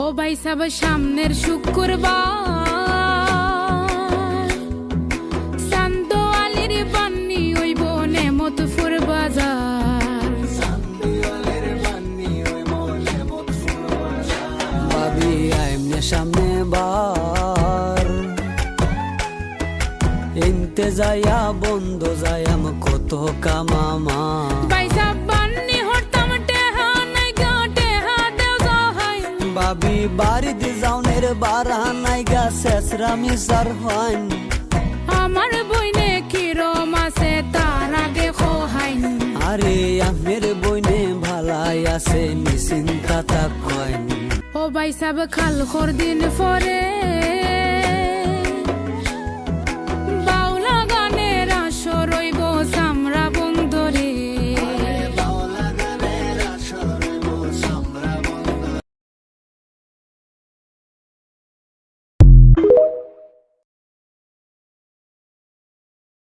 ও ভাই সাব সামনের শুক্রবার চান্দ আলীর বান্নি হইব নেমতপুর বাজার। ভাবি আইমনে সামনে বার ইনতে যাইয়া বন্ধ যাইয়াম কত কামামা। ভাই সাব বান্নি হরতাম টেহা নাই গা টেহা দেও যাহাই। ভাবি বাড়ি দি যাওনের বারা নাই গা শেষরা মিসার হইন। আমার বইনে কিরম আছে তার আগে খোহাইন। আরে আমের বইনে ভালাই আছে নিশ্চিন্তা তা কইন। ও ভাই সাব খাল খর দিন পরে